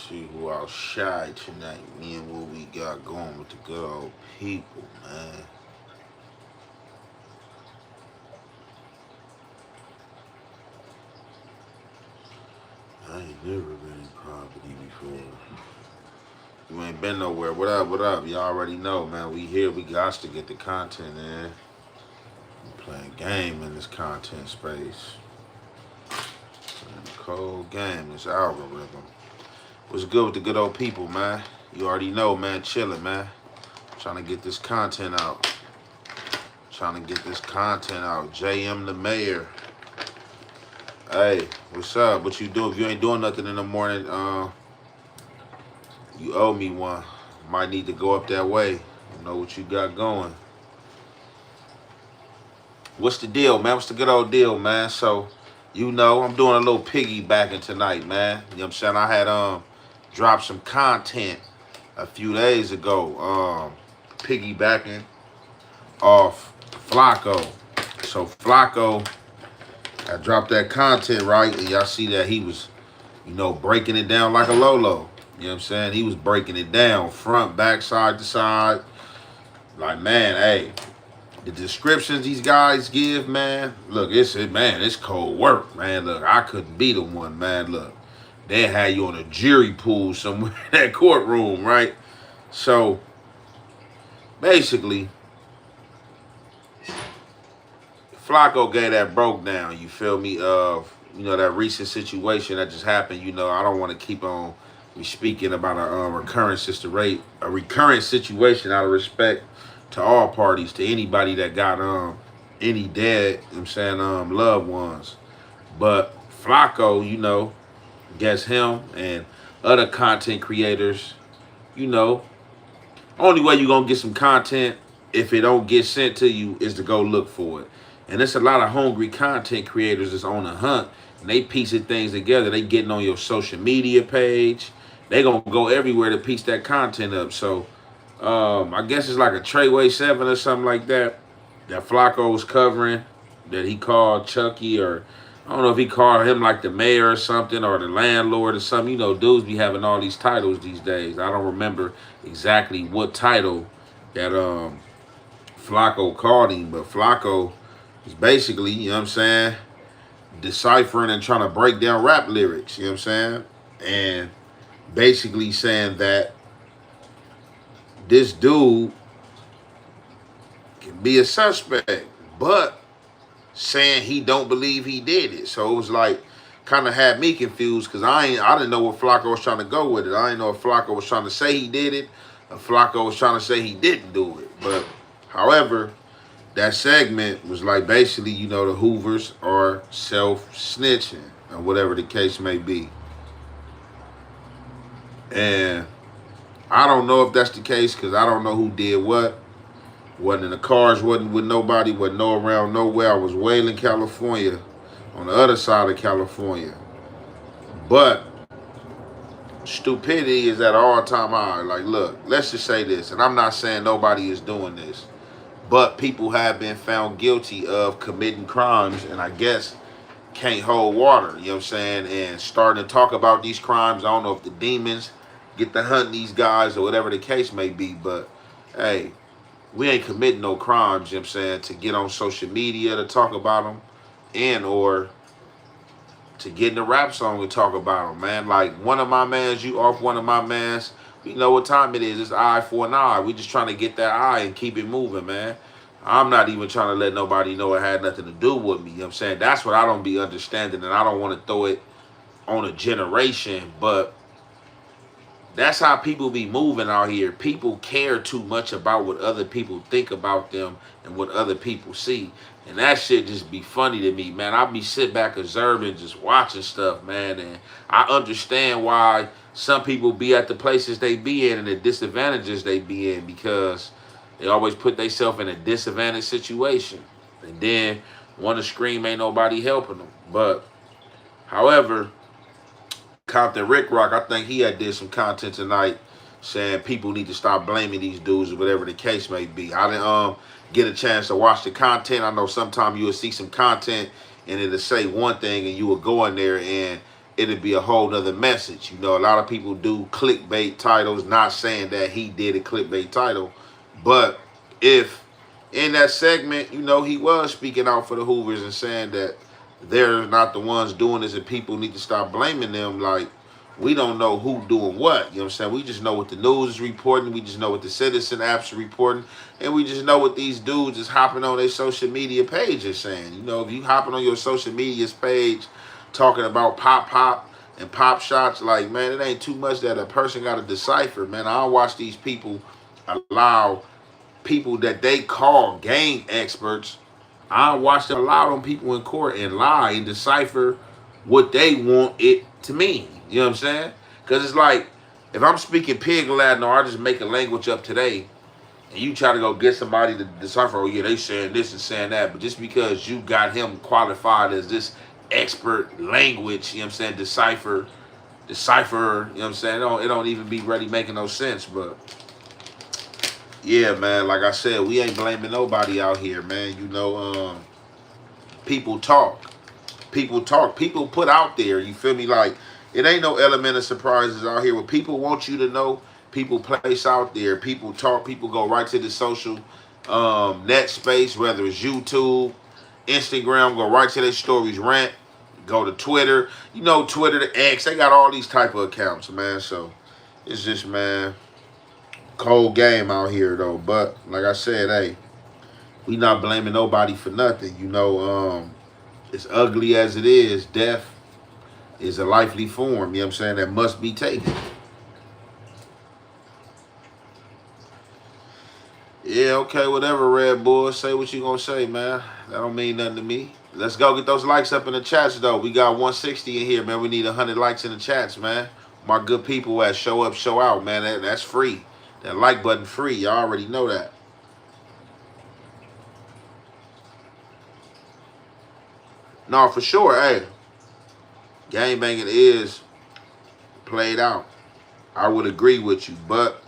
See who outside tonight. Me and what we got going with the good old people, man. I ain't never been in poverty before. You ain't been nowhere. What up? What up? Y'all already know, man. We here. We got to get the content in. We playing game in this content space. Playing a cold game. This algorithm. What's good with the good old people, man? You already know, man. Chilling, man. Trying to get this content out. Trying to get this content out. JM the mayor. Hey, what's up? What you do? If you ain't doing nothing in the morning, you owe me one. Might need to go up that way. You know what you got going. What's the deal, man? What's the good old deal, man? So, you know, I'm doing a little piggybacking tonight, man. You know what I'm saying? I had dropped some content a few days ago, piggybacking off Flacco. So Flacco, I dropped that content, right? And y'all see that he was, you know, breaking it down like a Lolo. You know what I'm saying? He was breaking it down, front, back, side to side. Like, man, hey, the descriptions these guys give, man, look, it's cold work, man. Look, I couldn't be the one, man. Look, they had you on a jury pool somewhere in that courtroom, right? So, basically, Flacco gave that broke down, you feel me, of, you know, that recent situation that just happened. You know, I don't want to keep on speaking about a recurrent situation out of respect to all parties, to anybody that got any dead, you know what I'm saying, loved ones. But Flacco, you know, guess him and other content creators, you know, only way you're gonna get some content if it don't get sent to you is to go look for it. And there's a lot of hungry content creators that's on the hunt, and they piecing things together. They getting on your social media page. They gonna go everywhere to piece that content up. So I guess it's like a Treyway 7 or something like that Flacco was covering, that he called Chucky, or I don't know if he called him like the mayor or something, or the landlord or something. You know, dudes be having all these titles these days. I don't remember exactly what title that Flacco called him, but Flacco is basically, you know what I'm saying, deciphering and trying to break down rap lyrics, you know what I'm saying? And basically saying that this dude can be a suspect, but saying he don't believe he did it. So it was like, kind of had me confused, because I didn't know what Flacco was trying to go with it. I didn't know if Flacco was trying to say he did it, or Flacco was trying to say he didn't do it. But however, that segment was like basically, you know, the Hoovers are self-snitching, or whatever the case may be. And I don't know if that's the case, because I don't know who did what. Wasn't in the cars, wasn't with nobody, wasn't no around nowhere. I was way in California, on the other side of California. But stupidity is at an all-time high. Like, look, let's just say this, and I'm not saying nobody is doing this, but people have been found guilty of committing crimes, and I guess can't hold water, you know what I'm saying, and starting to talk about these crimes. I don't know if the demons get to hunt these guys or whatever the case may be, but hey, we ain't committing no crimes, you know what I'm saying, to get on social media to talk about them, and or to get in a rap song and talk about them, man. Like, one of my mans, you off one of my mans, we know what time it is. It's eye for an eye. We just trying to get that eye and keep it moving, man. I'm not even trying to let nobody know it had nothing to do with me, you know what I'm saying? That's what I don't be understanding, and I don't want to throw it on a generation, but that's how people be moving out here. People care too much about what other people think about them and what other people see. And that shit just be funny to me, man. I be sitting back observing, just watching stuff, man. And I understand why some people be at the places they be in and the disadvantages they be in, because they always put themselves in a disadvantaged situation. And then want to scream, ain't nobody helping them. But, however, Compton Rick Rock, I think he had did some content tonight saying people need to stop blaming these dudes or whatever the case may be. I didn't get a chance to watch the content. I know sometimes you'll see some content and it'll say one thing, and you will go in there and it'll be a whole nother message. You know, a lot of people do clickbait titles, not saying that he did a clickbait title, but if in that segment, you know, he was speaking out for the Hoovers and saying that they're not the ones doing this and people need to stop blaming them. Like, we don't know who doing what. You know what I'm saying? We just know what the news is reporting. We just know what the citizen apps are reporting. And we just know what these dudes is hopping on their social media pages saying. You know, if you hopping on your social media's page talking about pop and pop shots, like, man, it ain't too much that a person got to decipher, man. I don't watch these people allow people that they call game experts. I watch them allow them people in court and lie and decipher what they want it to mean. You know what I'm saying? Because it's like, if I'm speaking pig Latin or I just make a language up today, and you try to go get somebody to decipher, oh yeah, they saying this and saying that, but just because you got him qualified as this expert language, you know what I'm saying, decipher, you know what I'm saying, it don't even be really making no sense, but yeah, man, like I said, we ain't blaming nobody out here, man. You know, people talk. People talk. People put out there, you feel me? Like, it ain't no element of surprises out here. What people want you to know, people place out there. People talk. People go right to the social net space, whether it's YouTube, Instagram, go right to their stories, rant, go to Twitter. You know, Twitter, the X, they got all these type of accounts, man. So, it's just, man, cold game out here though. But like I said, hey, we not blaming nobody for nothing. You know, as ugly as it is, death is a likely form, you know what I'm saying, that must be taken. Yeah, okay, whatever, Red Bull. Say what you gonna say, man. That don't mean nothing to me. Let's go get those likes up in the chats though. We got 160 in here, man. We need 100 likes in the chats, man. My good people at Show Up, Show Out, man. That's free. That like button free. Y'all already know that. No, for sure. Hey, gang banging is played out. I would agree with you, but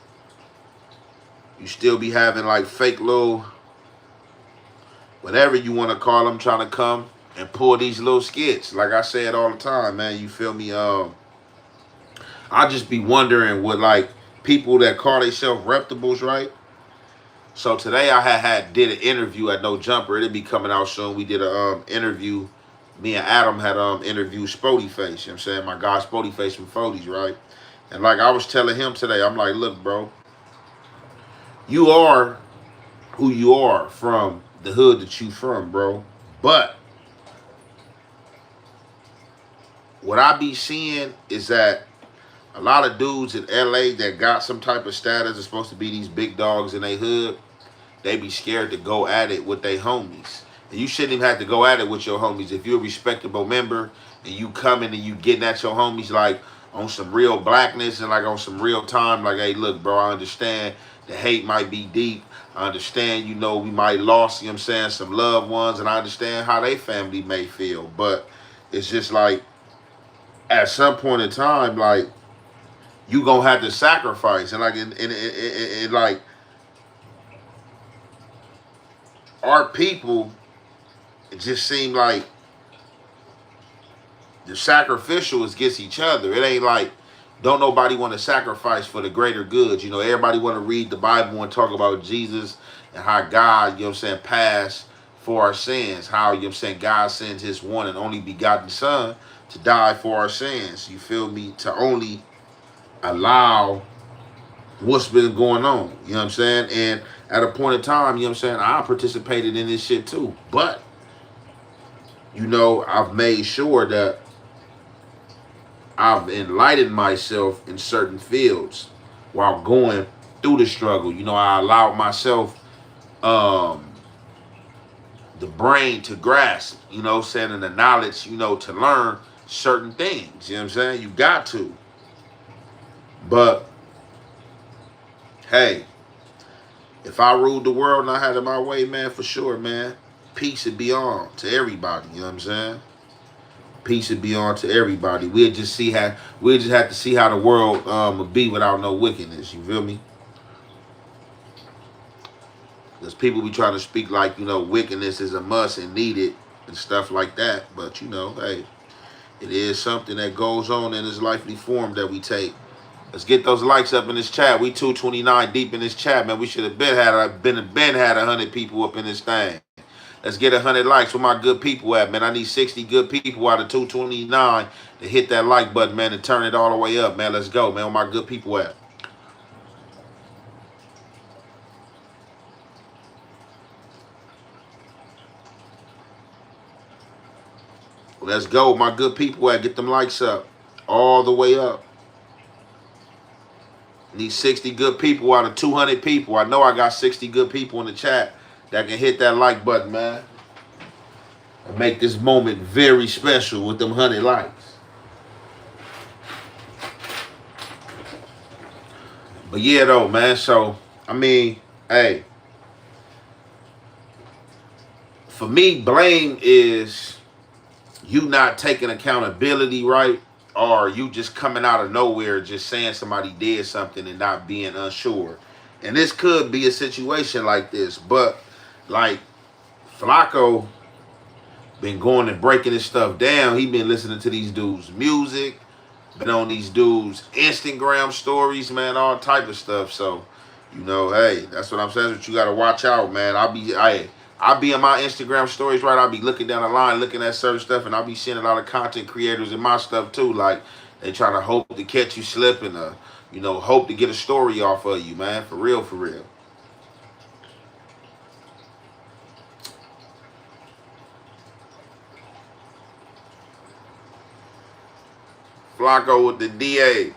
you still be having like fake little, whatever you want to call them, trying to come and pull these little skits. Like I said all the time, man. You feel me? I just be wondering what, like, people that call themselves reputables, right? So today I did an interview at No Jumper. It'll be coming out soon. We did a interview. Me and Adam had interviewed Spody Face. You know what I'm saying? My guy Spody Face from Fodies, right? And like I was telling him today, I'm like, look, bro, you are who you are from the hood that you from, bro. But what I be seeing is that a lot of dudes in LA that got some type of status, are supposed to be these big dogs in their hood, they be scared to go at it with their homies. And you shouldn't even have to go at it with your homies. If you're a respectable member and you coming and you getting at your homies like on some real blackness and like on some real time, like, hey, look, bro, I understand the hate might be deep. I understand, you know, we might lost, you know what I'm saying, some loved ones, and I understand how they family may feel. But it's just like, at some point in time, like, you gonna have to sacrifice. And like, in like, our people, it just seem like the sacrificial is against each other. It ain't like, don't nobody want to sacrifice for the greater good. You know, everybody want to read the Bible and talk about Jesus and how God, you know what I'm saying, passed for our sins. How, you know what I'm saying, God sends his one and only begotten son to die for our sins. You feel me? To only allow what's been going on. You know what I'm saying? And at a point in time, you know what I'm saying, I participated in this shit too. But, you know, I've made sure that I've enlightened myself in certain fields while going through the struggle. You know, I allowed myself the brain to grasp, you know, saying, and the knowledge, you know, to learn certain things. You know what I'm saying? You got to. But, hey, if I ruled the world and I had it my way, man, for sure, man, peace would be on to everybody. You know what I'm saying? Peace would be on to everybody. We'll just have to see how the world would be without no wickedness. You feel me? Because people be trying to speak like, you know, wickedness is a must and needed and stuff like that. But you know, hey, it is something that goes on in this lively form that we take. Let's get those likes up in this chat. We 229 deep in this chat, man. We should have been had 100 people up in this thing. Let's get 100 likes. Where my good people at, man? I need 60 good people out of 229 to hit that like button, man, and turn it all the way up, man. Let's go, man. Where my good people at? Let's go, my good people at. Get them likes up. All the way up. Need 60 good people out of 200 people. I know I got 60 good people in the chat that can hit that like button, man. And make this moment very special with them 100 likes. But yeah, though, man. So, I mean, hey. For me, blame is you not taking accountability, right? Or you just coming out of nowhere just saying somebody did something and not being unsure. And this could be a situation like this. But, like, Flacco been going and breaking this stuff down. He been listening to these dudes' music, been on these dudes' Instagram stories, man, all type of stuff. So, you know, hey, that's what I'm saying. That's what you got to watch out, man. I'll be in my Instagram stories, right? I'll be looking down the line, looking at certain stuff, and I'll be seeing a lot of content creators in my stuff too. Like, they trying to hope to catch you slipping, you know, hope to get a story off of you, man. For real, for real. Flacco with the DA.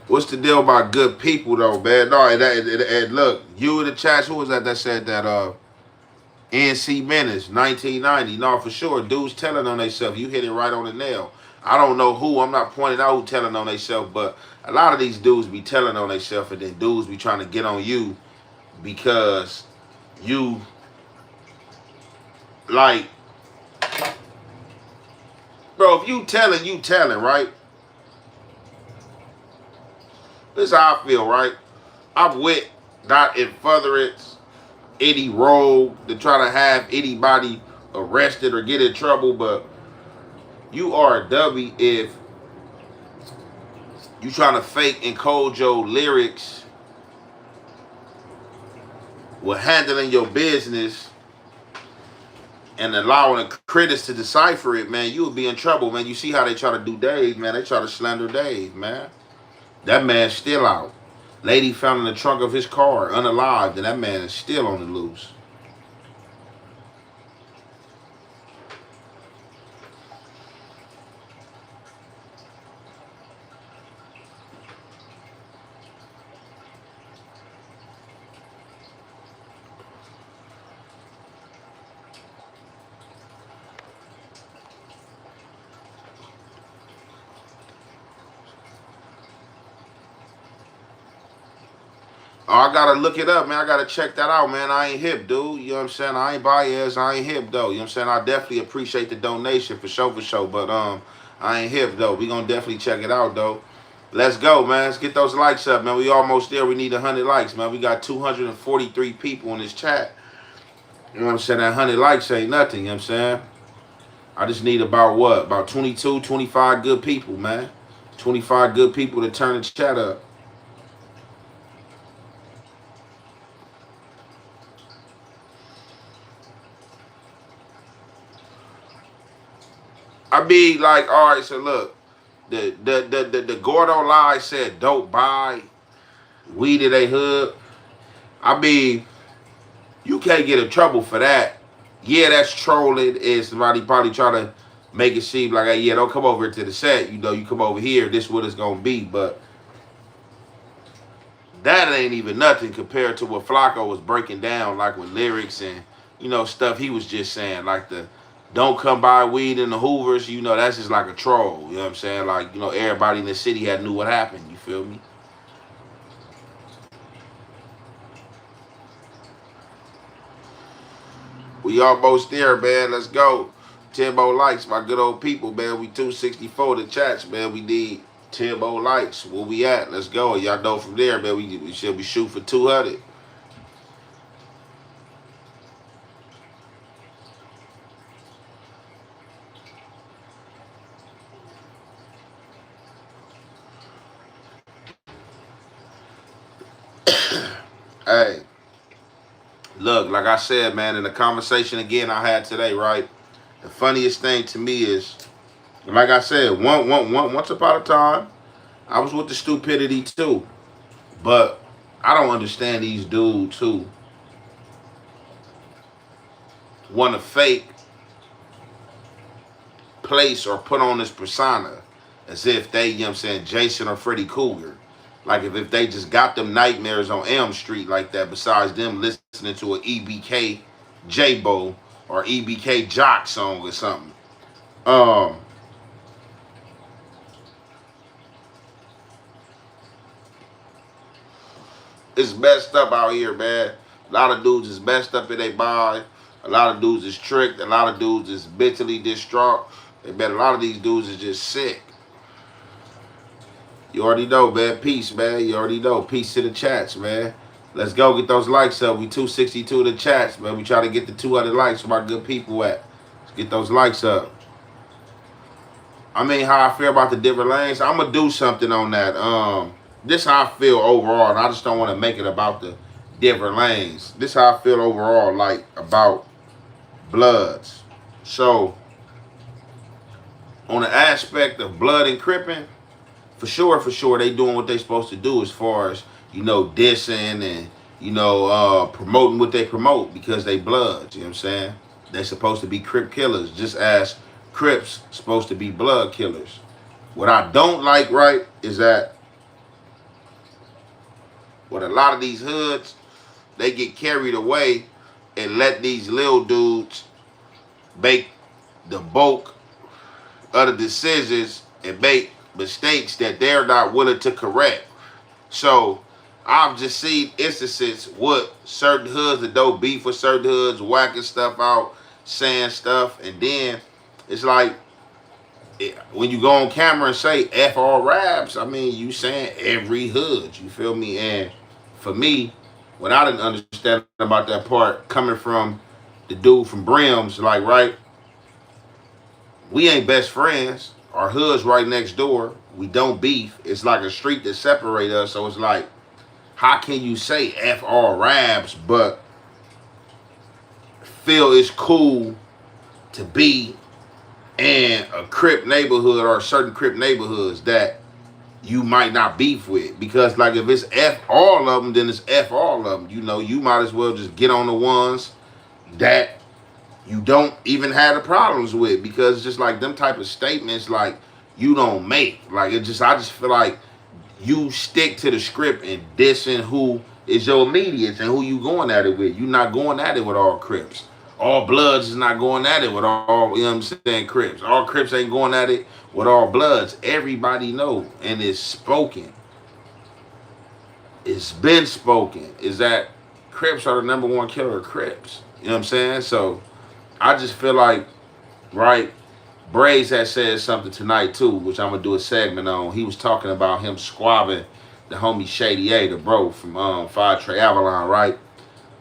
What's the deal about good people though, man? No, and look, you in the chat, who was that said that NC Menace, 1990. No, for sure. Dudes telling on themselves. You hit it right on the nail. I don't know who. I'm not pointing out who telling on themselves, but a lot of these dudes be telling on themselves, and then dudes be trying to get on you because you, like, bro, if you telling, right? This is how I feel, right? I'm with not in furtherance any role to try to have anybody arrested or get in trouble, but you are a dummy if you trying to fake and code your lyrics with handling your business and allowing the critics to decipher it, man. You will be in trouble, man. You see how they try to do Dave, man. They try to slander Dave, man. That man's still out. Lady found in the trunk of his car, unalived, and that man is still on the loose. Oh, I gotta look it up, man. I gotta check that out, man. I ain't hip, dude. You know what I'm saying? I ain't biased. I ain't hip, though. You know what I'm saying? I definitely appreciate the donation for sure, But I ain't hip, though. We gonna definitely check it out, though. Let's go, man. Let's get those likes up, man. We almost there. We need 100 likes, man. We got 243 people in this chat. You know what I'm saying? That 100 likes ain't nothing, you know what I'm saying? I just need about what? About 22, 25 good people, man. 25 good people to turn the chat up. I be like, all right, so look, the Gordo lie said don't buy weed in a hood. I mean, you can't get in trouble for that. Yeah, that's trolling. Is somebody probably trying to make it seem like, hey, yeah, don't come over to the set. You know, you come over here, this is what it's gonna be. But that ain't even nothing compared to what Flacco was breaking down, like with lyrics and, you know, stuff he was just saying, like the don't come buy weed in the Hoovers, you know, that's just like a troll. You know what I'm saying? Like, you know, everybody in the city had knew what happened. You feel me? We almost there, man. Let's go. 10 more likes, my good old people, man. We 264 the chats, man. We need 10 more likes. Where we at? Let's go. Y'all know from there, man. We should be shooting for 200. Hey, look, like I said, man, in the conversation again I had today, right? The funniest thing to me is, like I said, once upon a time, I was with the stupidity too. But I don't understand these dudes who want to fake place or put on this persona as if they, you know what I'm saying, Jason or Freddy Cougar. Like if they just got them nightmares on Elm Street like that, besides them listening to an EBK J-Bo or EBK Jock song or something. Um, it's messed up out here, man. A lot of dudes is messed up in their mind. A lot of dudes is tricked. A lot of dudes is mentally distraught. And man, a lot of these dudes is just sick. You already know, man. Peace, man. You already know. Peace to the chats, man. Let's go get those likes up. We 262 in the chats, man. We try to get the 200 likes for my good people at. Let's get those likes up. I mean, how I feel about the different lanes. I'm going to do something on that. This how I feel overall, and I just don't want to make it about the different lanes. This how I feel overall, like, about Bloods. So, on the aspect of blood and cripping, for sure, they doing what they supposed to do as far as, you know, dissing and, you know, promoting what they promote because they bloods, you know what I'm saying? They supposed to be Crip killers, just as Crips supposed to be blood killers. What I don't like, right, is that with a lot of these hoods, they get carried away and let these little dudes make the bulk of the decisions and make mistakes that they're not willing to correct. So I've just seen instances with certain hoods that don't beef with certain hoods, whacking stuff out, saying stuff, and then it's like when you go on camera and say F all raps, I mean, you saying every hood, you feel me? And for me, what I didn't understand about that part, coming from the dude from Brim's, like, right, we ain't best friends. Our hood's right next door. We don't beef. It's like a street that separates us. So it's like, how can you say F all raps, but feel it's cool to be in a Crip neighborhood or certain Crip neighborhoods that you might not beef with? Because like if it's F all of them, then it's F all of them. You know, you might as well just get on the ones that you don't even have the problems with, because it's just like them type of statements like you don't make. Like I just feel like you stick to the script and dissing who is your immediates and who you going at it with. You not going at it with all Crips. All Bloods is not going at it with all, you know what I'm saying, Crips. All Crips ain't going at it with all Bloods. Everybody know, and it's spoken. It's been spoken, is that Crips are the number one killer of Crips. You know what I'm saying? So I just feel like, right, Braze had said something tonight too, which I'm gonna do a segment on. He was talking about him squabbing the homie Shady A, the bro from Fire Trey Avalon, right?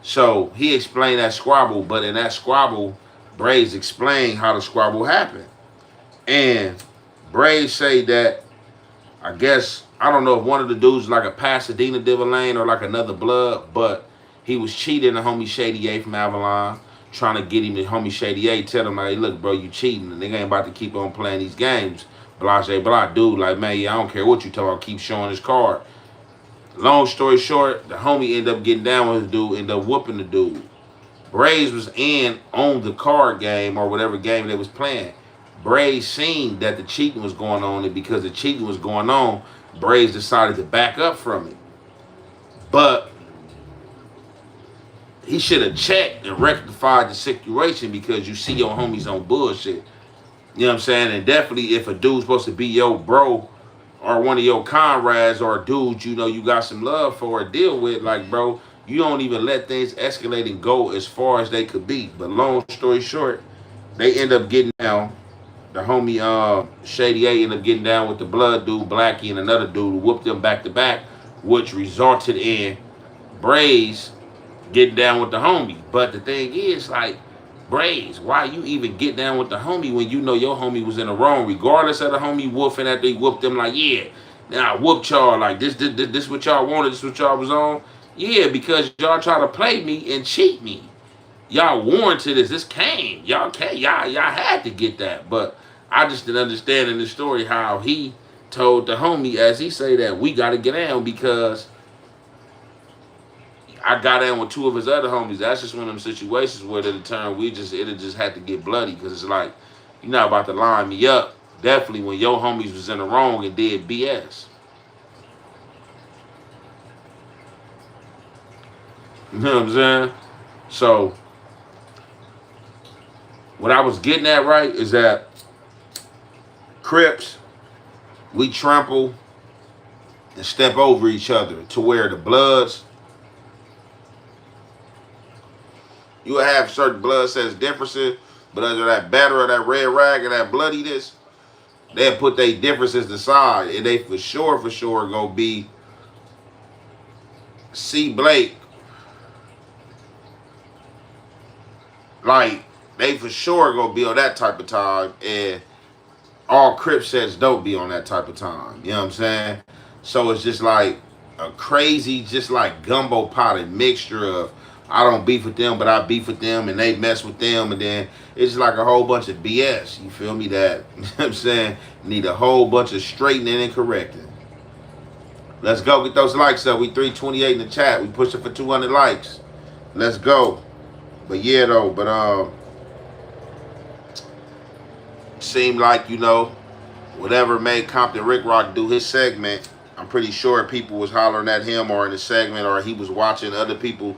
So he explained that squabble, but in that squabble, Braze explained how the squabble happened. And Braze say that, I guess, I don't know if one of the dudes like a Pasadena Divine or like another blood, but he was cheating the homie Shady A from Avalon, trying to get him to homie Shady A, tell him like, hey, look, bro, you cheating. The nigga ain't about to keep on playing these games. Blase blah. Dude, like, man, yeah, I don't care what you talking about. Keep showing his card. Long story short, the homie ended up getting down with the dude, ended up whooping the dude. Braze was in on the card game or whatever game they was playing. Braze seen that the cheating was going on, and because the cheating was going on, Braze decided to back up from it. But he should have checked and rectified the situation, because you see your homies on bullshit. You know what I'm saying? And definitely if a dude's supposed to be your bro or one of your comrades or a dude you know you got some love for or deal with, like, bro, you don't even let things escalate and go as far as they could be. But long story short, they end up getting down. the homie Shady A ended up getting down with the blood dude, Blackie, and another dude who whooped them back to back, which resulted in Braze getting down with the homie. But the thing is, like, Braze, why you even get down with the homie when you know your homie was in the wrong, regardless of the homie woofing after he whooped them, like, yeah, now I whooped y'all, like, this what y'all wanted, this what y'all was on? Yeah, because y'all try to play me and cheat me. Y'all warranted this. This came. Y'all came. Y'all had to get that. But I just didn't understand in the story how he told the homie, as he say, that we got to get down because I got down with two of his other homies. That's just one of them situations where the turn it just had to get bloody because it's like you're not about to line me up. Definitely when your homies was in the wrong and did BS. You know what I'm saying? So what I was getting at, right, is that Crips, we trample and step over each other to where the Bloods, you have certain blood sets differences, but under that batter or that red rag or that bloodiness, they'll put their differences aside, and they for sure gonna be C. Blake. Like, they for sure gonna be on that type of time, and all Crip sets don't be on that type of time. You know what I'm saying? So it's just like a crazy, just like gumbo potted mixture of I don't beef with them, but I beef with them, and they mess with them, and then it's just like a whole bunch of BS. You feel me? That, you know what I'm saying? Need a whole bunch of straightening and correcting. Let's go get those likes up. We 328 in the chat. We pushing for 200 likes. Let's go. But yeah, though, seemed like, you know, whatever made Compton Rick Rock do his segment, I'm pretty sure people was hollering at him or in the segment, or he was watching other people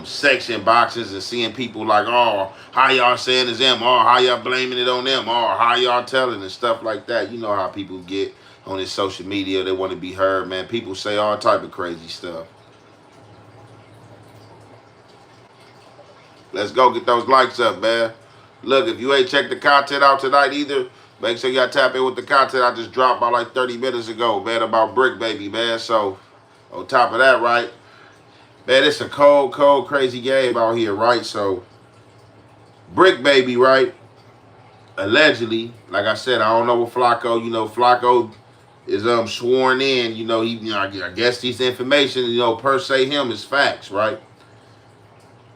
section boxes and seeing people like, oh, how y'all saying it's them, or how y'all blaming it on them, or how y'all telling and stuff like that. You know how people get on this social media. They want to be heard, man. People say all type of crazy stuff. Let's go get those likes up, man. Look, if you ain't checked the content out tonight either, make sure y'all tap in with the content I just dropped about like 30 minutes ago, man, about Brick Baby, man. So, on top of that, right, man, it's a cold, crazy game out here, right? So, Brick Baby, right, allegedly, like I said, I don't know what Flacco, you know, Flacco is sworn in, you know, I guess these information, you know, per se him is facts, right?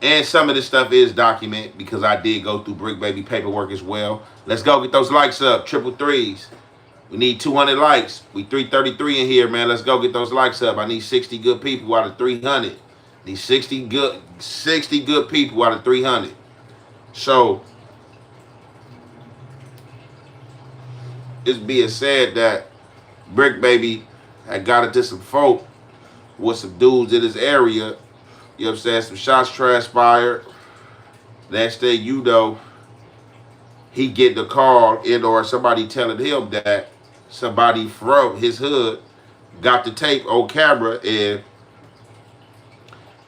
And some of this stuff is documented because I did go through Brick Baby paperwork as well. Let's go get those likes up. Triple threes. We need 200 likes. We 333 in here, man. Let's go get those likes up. I need 60 good people out of 300. Need 60 good people out of 300. So, it's being said that Brick Baby had got into some folk with some dudes in his area. You know what I'm saying? Some shots transpired. Next thing you know, he get the call in or somebody telling him that somebody from his hood got the tape on camera, and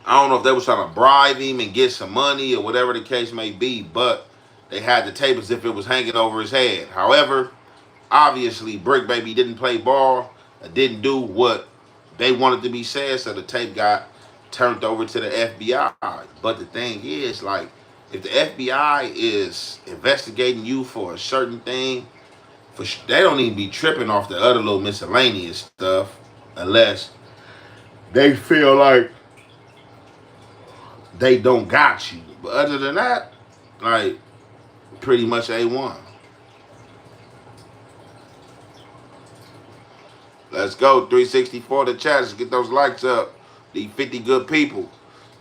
I don't know if they was trying to bribe him and get some money or whatever the case may be, but they had the tape as if it was hanging over his head. However, obviously, Brick Baby didn't play ball, didn't do what they wanted to be said, so the tape got turned over to the FBI. But the thing is, like, if the FBI is investigating you for a certain thing, they don't even be tripping off the other little miscellaneous stuff unless they feel like they don't got you. But other than that, like, pretty much A1. Let's go, 364 the chat. Let's get those likes up. These 50 good people.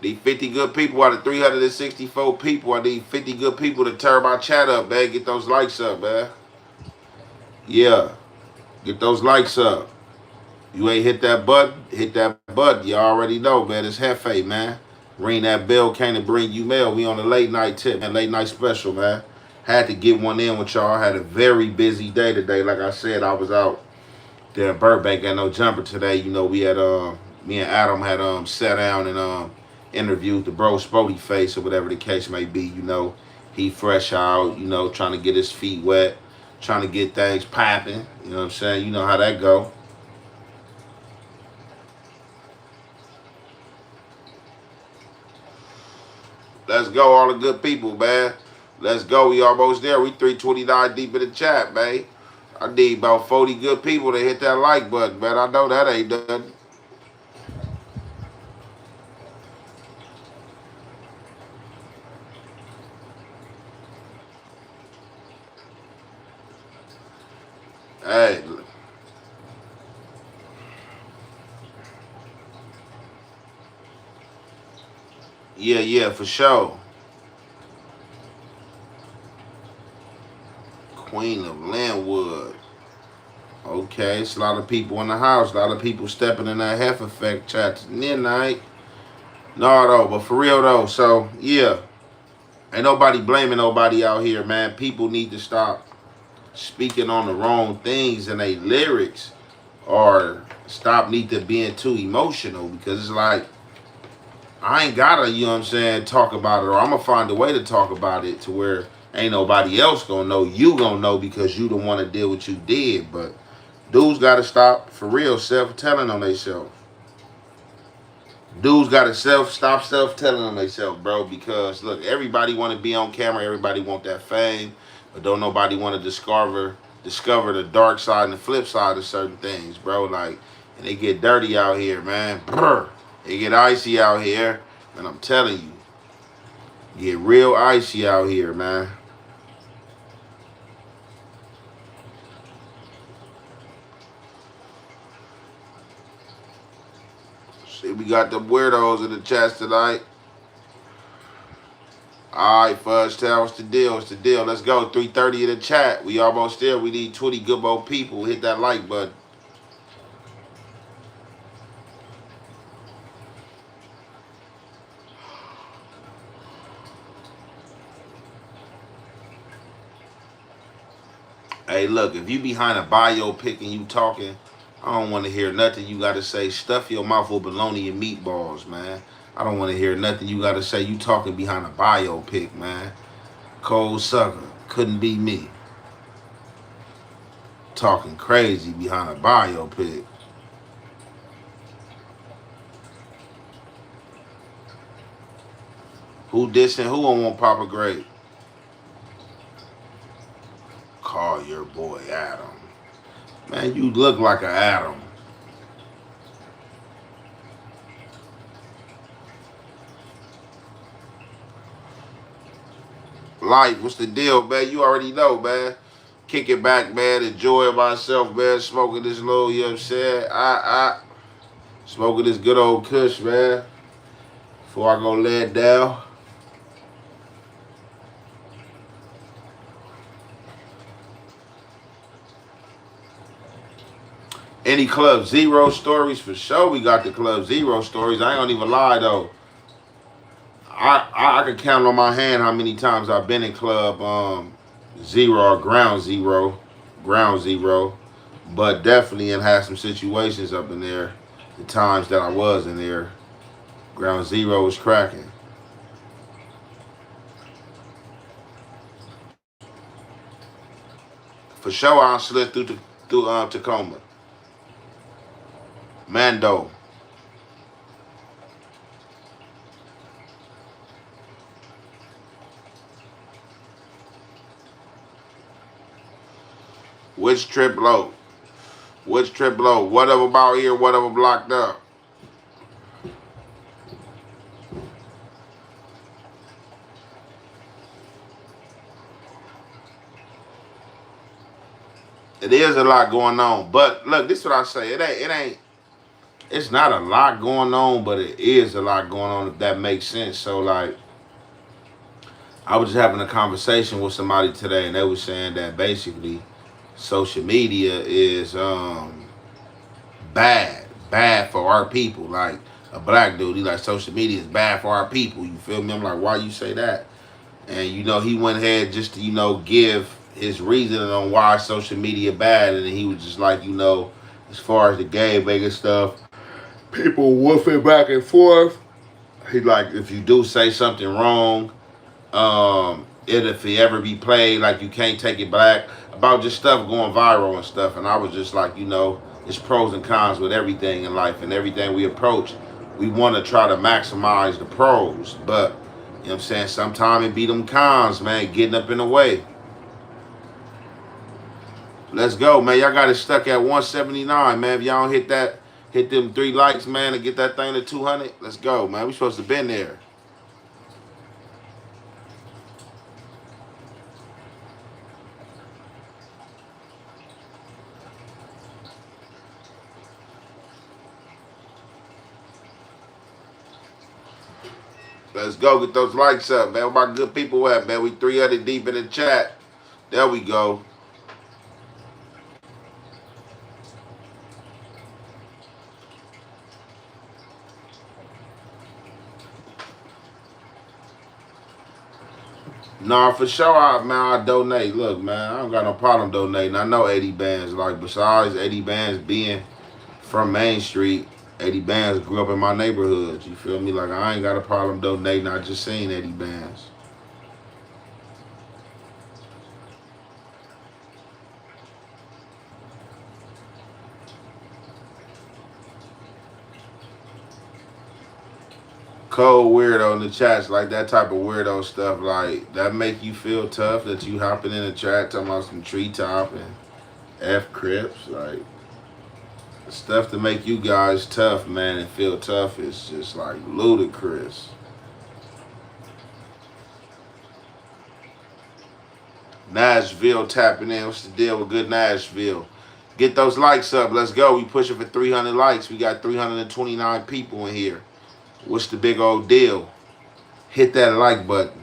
These 50 good people out of 364 people. I need 50 good people to turn my chat up, man. Get those likes up, man. Yeah. Get those likes up. You ain't hit that button? Hit that button. You already know, man. It's Hefe, man. Ring that bell, came to bring you mail. We on a late night tip, man. Late night special, man. Had to get one in with y'all. Had a very busy day today. Like I said, I was out there in Burbank. Got no jumper today. You know, we had me and Adam had sat down and interviewed the bro Spody Face or whatever the case may be. You know, he fresh out, you know, trying to get his feet wet. trying to get things popping. You know what I'm saying? You know how that go. Let's go, all the good people, man. Let's go. We almost there. We 329 deep in the chat, man. I need about 40 good people to hit that like button, man. I know that ain't nothing. Hey, yeah, for sure. Queen of Linwood. Okay, it's a lot of people in the house. A lot of people stepping in that half effect chat midnight. No, though, but for real though. So yeah, ain't nobody blaming nobody out here, man. People need to stop speaking on the wrong things in their lyrics, or stop need to being too emotional, because it's like I ain't gotta, you know what I'm saying, talk about it, or I'm gonna find a way to talk about it to where ain't nobody else gonna know. You gonna know because you the one to deal with you did. But dudes gotta stop for real self-telling on themselves. Dudes gotta stop self-telling on themselves, bro. Because look, everybody want to be on camera, everybody want that fame, but don't nobody want to discover the dark side and the flip side of certain things, bro. Like, and they get dirty out here, man. Brr. They get icy out here, and I'm telling you, get real icy out here, man. See, we got the weirdos in the chats tonight. All right, Fudge Town, what's the deal? What's the deal? Let's go. 3:30 in the chat. We almost there. We need 20 good old people. Hit that like button. Hey, look, if you behind a biopic and you talking, I don't want to hear nothing you got to say. Stuff your mouth with bologna and meatballs, man. I don't want to hear nothing you got to say. You talking behind a biopic, man. Cold sucker. Couldn't be me. Talking crazy behind a biopic. Who dissing who on one Papa Grape? Call your boy Adam. Man, you look like an Adam. Life, what's the deal, man? You already know, man. Kick it back, man. Enjoying myself, man. Smoking this little, you know what I'm saying? I smoking this good old kush, man. Before I go lay it down. Any Club Zero stories? For sure we got the Club Zero stories. I ain't gonna even lie, though. I can count on my hand how many times I've been in Club Zero or Ground Zero. But definitely and had some situations up in there. The times that I was in there. Ground Zero was cracking. For sure I slid through Tacoma. Mando. Which trip low? Which trip low? Whatever about here, whatever blocked up. It is a lot going on. But look, this is what I say. It's not a lot going on, but it is a lot going on, if that makes sense. So like I was just having a conversation with somebody today, and they were saying that basically social media is bad for our people. Like a black dude, he like social media is bad for our people. You feel me? I'm like, why you say that? And you know, he went ahead just to, you know, give his reasoning on why social media bad, and he was just like, you know, as far as the gay banging stuff, people woofing back and forth. He like, if you do say something wrong, if it ever be played, like you can't take it back, about just stuff going viral and stuff. And I was just like, you know, it's pros and cons with everything in life, and everything we approach, we want to try to maximize the pros. But, you know what I'm saying, sometimes it be them cons, man, getting up in the way. Let's go, man. Y'all got it stuck at 179, man. If y'all don't hit them 3 likes, man, and get that thing to 200, let's go, man. We supposed to been there. Let's go, get those likes up, man. Where my good people at, man? We 300 deep in the chat. There we go. Nah, for sure, man, I donate. Look, man, I don't got no problem donating. I know 80 bands. Like, besides 80 bands being from Main Street, 80 bands grew up in my neighborhood. You feel me? Like, I ain't got a problem donating. I just seen 80 bands. Cold weirdo in the chats, like that type of weirdo stuff, like that make you feel tough that you hopping in the chat talking about some treetop and F Crips, like stuff to make you guys tough, man, and feel tough is just like ludicrous. Nashville tapping in. What's the deal with good Nashville? Get those likes up. Let's go. We pushing for 300 likes. We got 329 people in here. What's the big old deal? Hit that like button.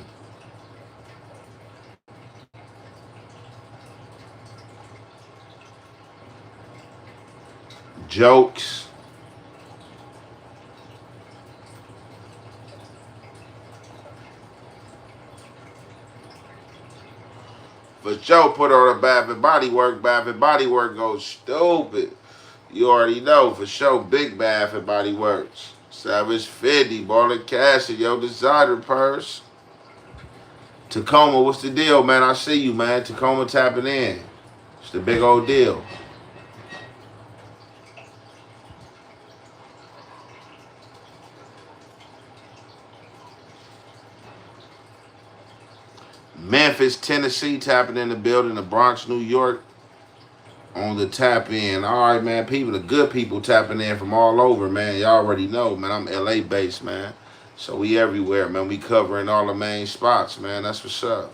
Jokes. For sure, put on a Bath and Body Work. Bath and Body Work goes stupid. You already know, for sure, big Bath and Body Works. Savage 50, Baller Cash, your designer purse. Tacoma, what's the deal, man? I see you, man. Tacoma tapping in. It's the big old deal. Memphis, Tennessee tapping in the building. The Bronx, New York on the tap in. All right, man. People, the good people tapping in from all over, man. Y'all already know, man. I'm LA based, man. So we everywhere, man. We covering all the main spots, man. That's what's up.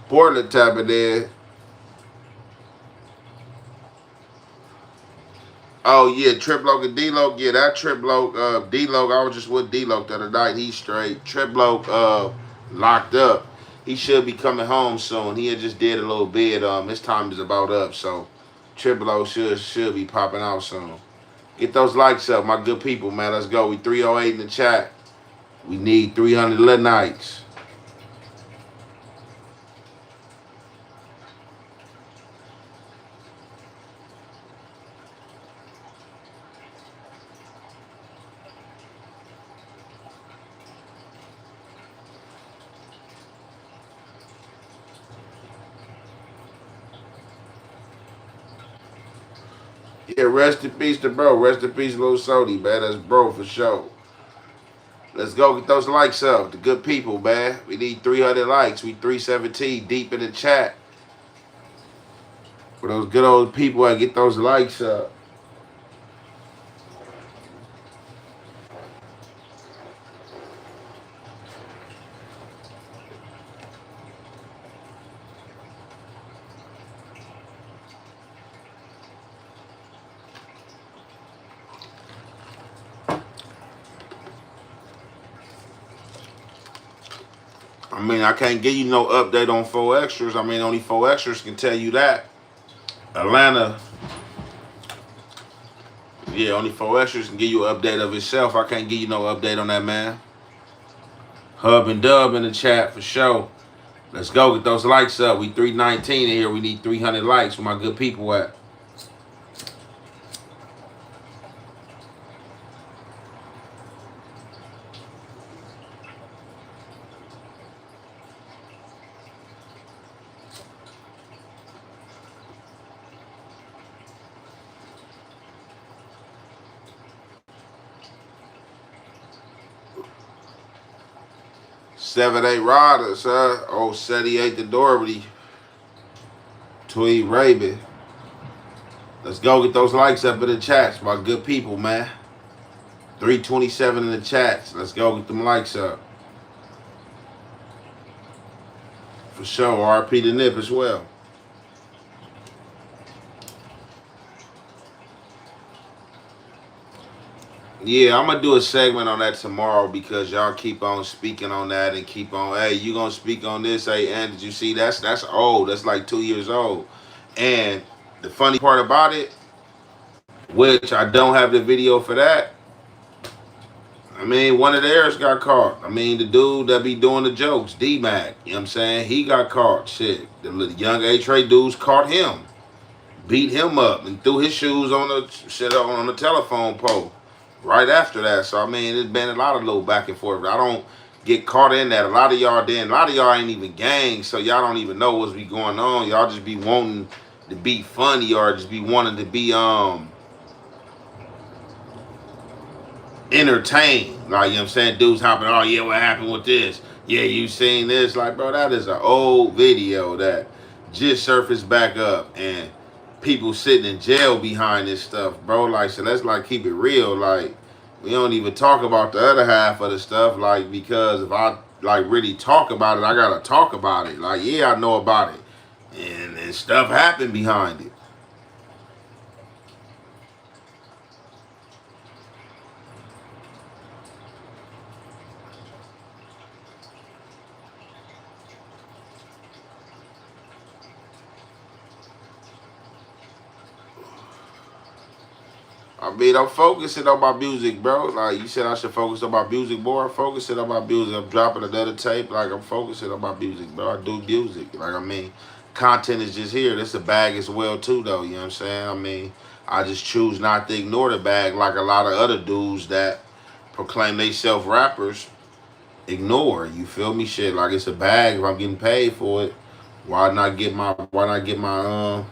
Portland tapping in. Oh, yeah, Trip Loke and D-Loke. Yeah, that Trip Loke, D-Loke, I was just with D-Loke the other night. He's straight. Trip Loke locked up. He should be coming home soon. He had just did a little bid. His time is about up, so Trip Loke should be popping out soon. Get those likes up, my good people, man. Let's go. We 308 in the chat. We need 300 little nights. Yeah, rest in peace to bro. Rest in peace, Lil Sody, man. That's bro for sure. Let's go get those likes up. The good people, man. We need 300 likes. We 317 deep in the chat. For those good old people, I get those likes up. I mean, I can't give you no update on 4 extras. I mean, only 4 extras can tell you that. Atlanta. Yeah, only 4 extras can give you an update of itself. I can't give you no update on that, man. Hub and Dub in the chat for sure. Let's go get those likes up. We 319 in here. We need 300 likes. Where my good people at? 7-8 Riders, huh? Old Seti ate the Doherty. Tweet Raven. Let's go get those likes up in the chats, my good people, man. 327 in the chats. Let's go get them likes up. For sure. RP the Nip as well. Yeah, I'm gonna do a segment on that tomorrow because y'all keep on speaking on that and keep on. Hey, you gonna speak on this? Hey, and did you see that's old? That's like 2 years old. And the funny part about it, which I don't have the video for that. I mean, one of theirs got caught. I mean, the dude that be doing the jokes, D-Mac, you know what I'm saying? He got caught. Shit, the young A-Trey dudes caught him, beat him up, and threw his shoes on the shit on the telephone pole right after that. So, I mean, it's been a lot of little back and forth. I don't get caught in that. A lot of y'all didn't. A lot of y'all ain't even gangs, so y'all don't even know what's be going on. Y'all just be wanting to be funny or just be wanting to be, entertained. Like, you know what I'm saying? Dudes hopping, oh yeah, what happened with this? Yeah, you seen this? Like, bro, that is an old video that just surfaced back up and people sitting in jail behind this stuff, bro. Like, so let's like keep it real. Like, we don't even talk about the other half of the stuff, like, because if I like really talk about it, I gotta talk about it. Like, yeah, I know about it. And stuff happened behind it. I mean, I'm focusing on my music, bro. Like, you said I should focus on my music more. I'm focusing on my music. I'm dropping another tape. Like, I'm focusing on my music, bro. I do music. Like, I mean, content is just here. This a bag as well, too, though. You know what I'm saying? I mean, I just choose not to ignore the bag like a lot of other dudes that proclaim they self-rappers ignore. You feel me? Shit, like, it's a bag. If I'm getting paid for it, why not get my, why not get my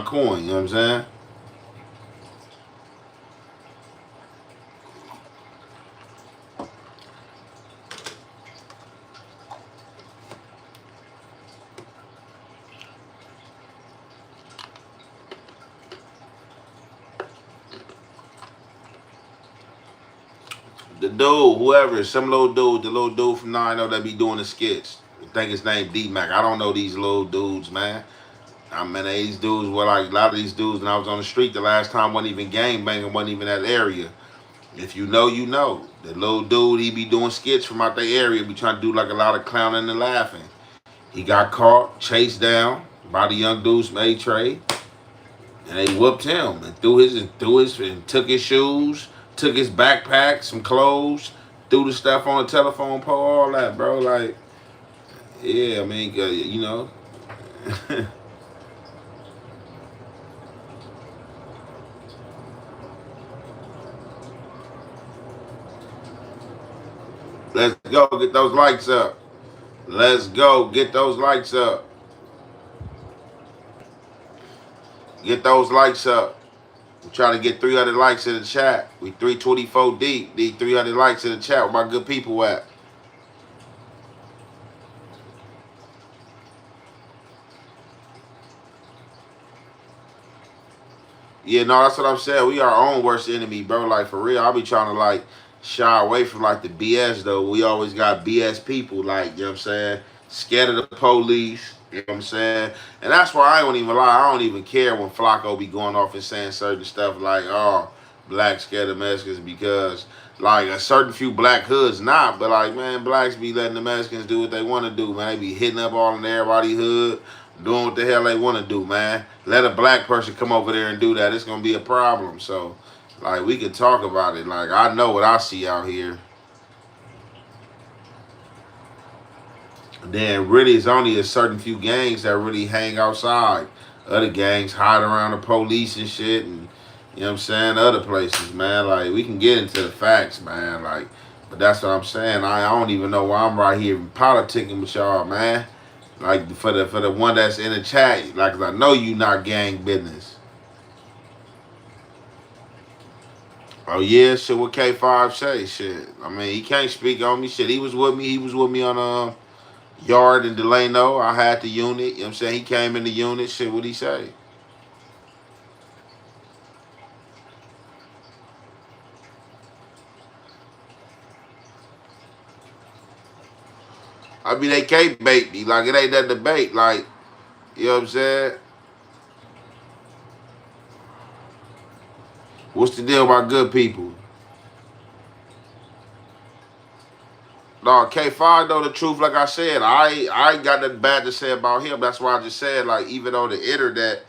coin? You know what I'm saying? The dude, whoever, some little dude, the little dude from 9 that be doing the skits. I think his name D-Mac. I don't know these little dudes, man. I mean, these dudes were like, a lot of these dudes, when I was on the street the last time, wasn't even gang banging, wasn't even that area. If you know, you know. The little dude, he be doing skits from out the area, be trying to do like a lot of clowning and laughing. He got caught, chased down by the young dudes from A-Trey, and they whooped him and took his shoes, took his backpack, some clothes, threw the stuff on the telephone pole, all that, bro. Like, yeah, I mean, you know. Let's go get those likes up. Let's go get those likes up. Get those likes up. We're trying to get 300 likes in the chat. We 324 deep. Need 300 likes in the chat. Where my good people at? Yeah, no, that's what I'm saying. We our own worst enemy, bro. Like, for real. I'll be trying to, like, shy away from, like, the BS, though. We always got BS people, like, you know what I'm saying? Scared of the police. You know what I'm saying? And that's why I don't even lie. I don't even care when Flacco be going off and saying certain stuff like, oh, blacks scared of Mexicans because, like, a certain few black hoods not. But, like, man, blacks be letting the Mexicans do what they want to do, man. They be hitting up all in everybody's hood, doing what the hell they want to do, man. Let a black person come over there and do that. It's going to be a problem. So, like, we can talk about it. Like, I know what I see out here. Then really it's only a certain few gangs that really hang outside. Other gangs hide around the police and shit and, you know what I'm saying, other places, man. Like, we can get into the facts, man. Like, but that's what I'm saying. I don't even know why I'm right here politicking with y'all, man. Like, for the one that's in the chat, like, 'cause I know you not gang business. Oh yeah, shit. What K5 say? Shit. I mean, he can't speak on me. Shit. He was with me. He was with me on Yard in Delano. I had the unit. You know what I'm saying? He came in the unit. Shit. What'd he say? I mean, they can't bait me. Like, it ain't that debate. Like, you know what I'm saying? What's the deal about good people? No, K5 know the truth. Like I said, I ain't got nothing bad to say about him. That's why I just said, like, even on the internet,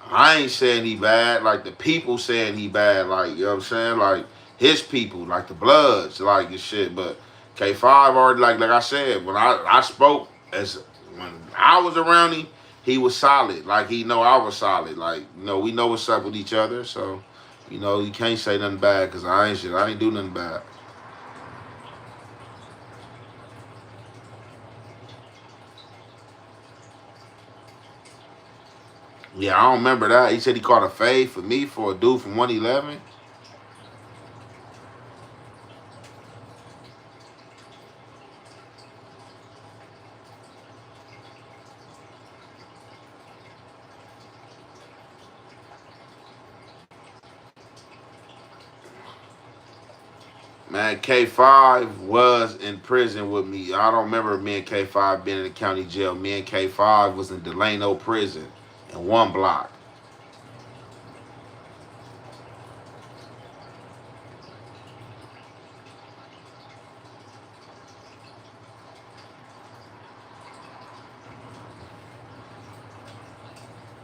I ain't saying he bad. Like, the people saying he bad. Like, you know what I'm saying? Like, his people, like the Bloods, like this shit. But K5 already, like I said, when I spoke, as when I was around him, he was solid. Like, he know I was solid. Like, you know, we know what's up with each other. So, you know, you can't say nothing bad because I ain't do nothing bad. Yeah, I don't remember that. He said he caught a fade for me for a dude from 111. Man, K5 was in prison with me. I don't remember me and K5 being in the county jail. Me and K5 was in Delano prison in one block.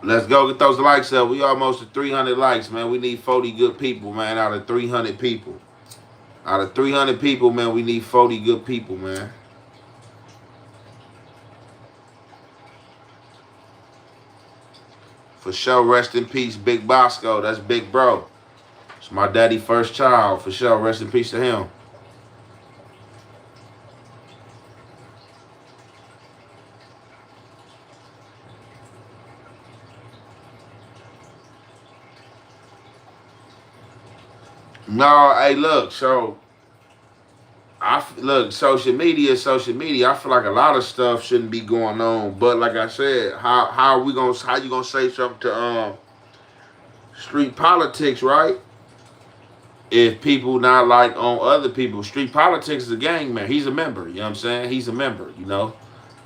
Let's go get those likes up. We almost at 300 likes, man. We need 40 good people, man, out of 300 people. Out of 300 people, man, we need 40 good people, man. For sure, rest in peace, Big Bosco. That's Big Bro. It's my daddy first child. For sure, rest in peace to him. No, hey, look, so look, social media is social media. I feel like a lot of stuff shouldn't be going on. But like I said, how you gonna say something to street politics, right? If people not like on other people, street politics is a gang man. He's a member. You know what I'm saying? He's a member. You know,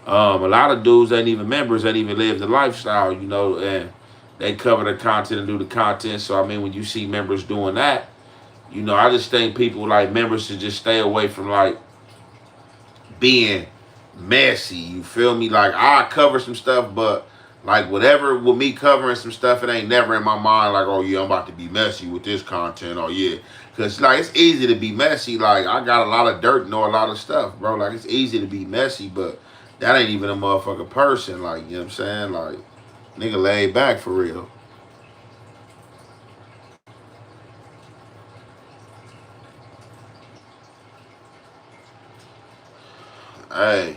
a lot of dudes ain't even members. Ain't even live the lifestyle. You know, and they cover the content and do the content. So I mean, when you see members doing that, you know, I just think people like members should just stay away from like being messy. You feel me? Like I cover some stuff, but like whatever with me covering some stuff, it ain't never in my mind like, oh yeah, I'm about to be messy with this content. Oh yeah, cause like it's easy to be messy. Like I got a lot of dirt, know a lot of stuff, bro. Like it's easy to be messy, but that ain't even a motherfucking person. Like you know what I'm saying? Like nigga laid back for real. Hey.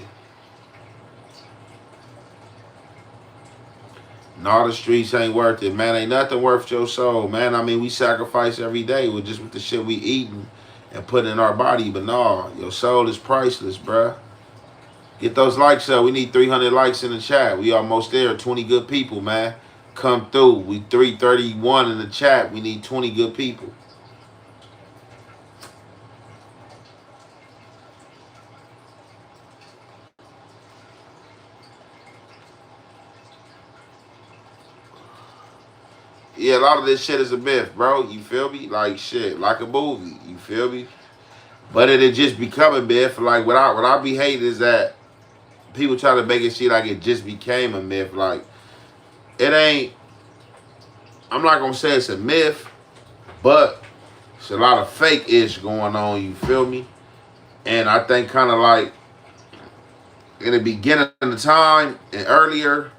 No, the streets ain't worth it, man. Ain't nothing worth your soul, man. I mean, we sacrifice every day with the shit we eating and putting in our body, but no, your soul is priceless, bruh. Get those likes up. We need 300 likes in the chat. We almost there. 20 good people, man. Come through. We 331 in the chat. We need 20 good people. Yeah, a lot of this shit is a myth, bro. You feel me? Like shit, like a movie. You feel me? But it'll just become a myth. Like what I be hating is that people try to make it seem like it just became a myth. Like it ain't. I'm not gonna say it's a myth, but it's a lot of fake ish going on. You feel me? And I think kind of like in the beginning of the time and earlier,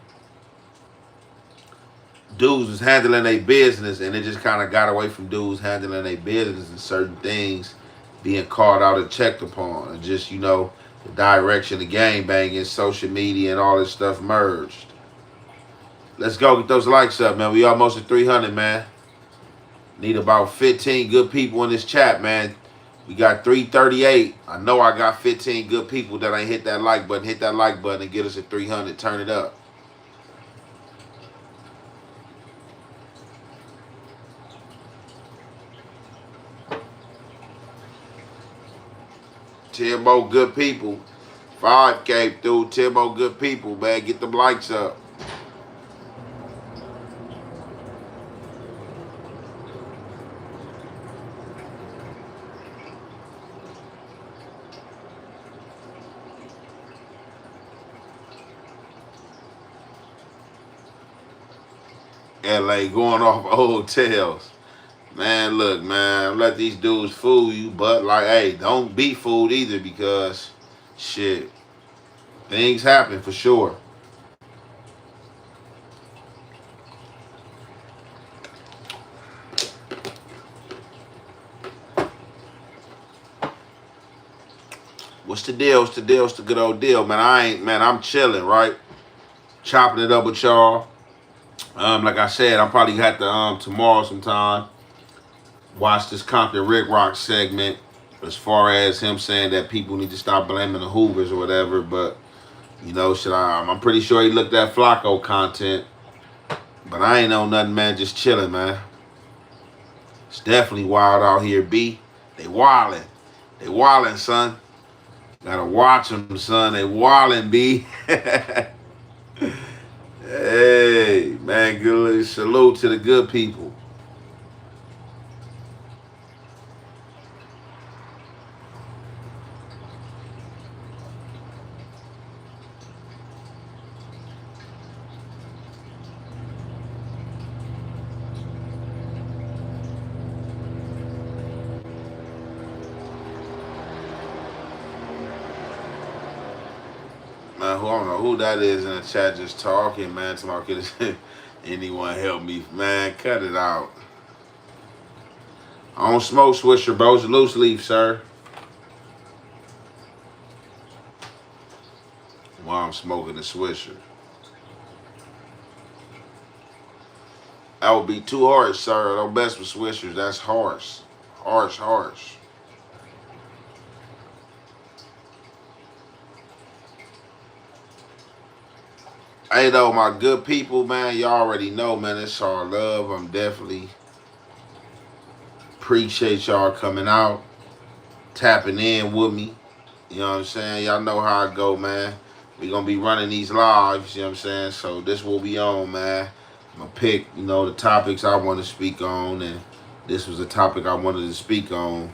dudes was handling their business, and it just kind of got away from dudes handling their business and certain things being called out and checked upon, and just you know the direction of gang banging, social media, and all this stuff merged. Let's go get those likes up, man. We almost at 300, man. Need about 15 good people in this chat, man. We got 338. I know I got 15 good people that ain't hit that like button. Hit that like button and get us at 300. Turn it up. Ten more good people. 5 came through. 10 more good people, man. Get them likes up. LA going off of hotels. Man, look, man, let these dudes fool you, but like, hey, don't be fooled either because shit, things happen for sure. What's the deal? What's the deal? What's the good old deal, man? I'm chilling, right? Chopping it up with y'all. Like I said, I'm probably got to tomorrow sometime watch this Compton Rick Rock segment as far as him saying that people need to stop blaming the Hoovers or whatever. But you know, I'm pretty sure he looked at Flacco content. But I ain't know nothing, man. Just chilling, man. It's definitely wild out here, B. They wildin'. They wildin', son. Gotta watch them, son. They wildin', B. Hey, man, good salute to the good people. Man, I don't know who that is in the chat just talking, man. Talking. Anyone help me, man? Cut it out. I don't smoke Swisher, bro. It's a loose leaf, sir. While I'm smoking the Swisher. That would be too harsh, sir. Don't mess with Swishers. That's harsh. Harsh, harsh. Hey, though, my good people, man, y'all already know, man, it's all love. I'm definitely appreciate y'all coming out, tapping in with me. You know what I'm saying? Y'all know how I go, man. We gonna be running these lives, you know what I'm saying? So this will be on, man. I'm gonna pick, you know, the topics I want to speak on, and this was a topic I wanted to speak on.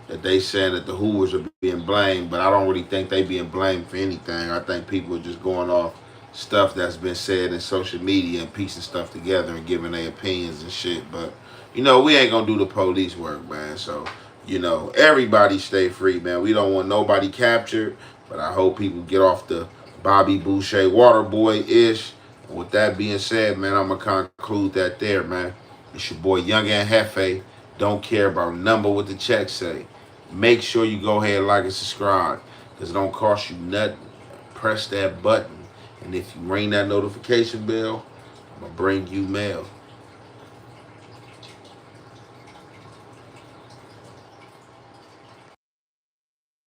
That they saying that the Hoovers are being blamed, but I don't really think they being blamed for anything. I think people are just going off stuff that's been said in social media and piecing stuff together and giving their opinions and shit. But you know, we ain't gonna do the police work, man. So you know, everybody stay free, man. We don't want nobody captured, but I hope people get off the Bobby Boucher Waterboy ish. With that being said, man, I'm gonna conclude that there, man. It's your boy Young and Hefe. Don't care about number what the check say. Make sure you go ahead and like and subscribe, because it don't cost you nothing. Press that button, and if you ring that notification bell, I'm gonna bring you mail.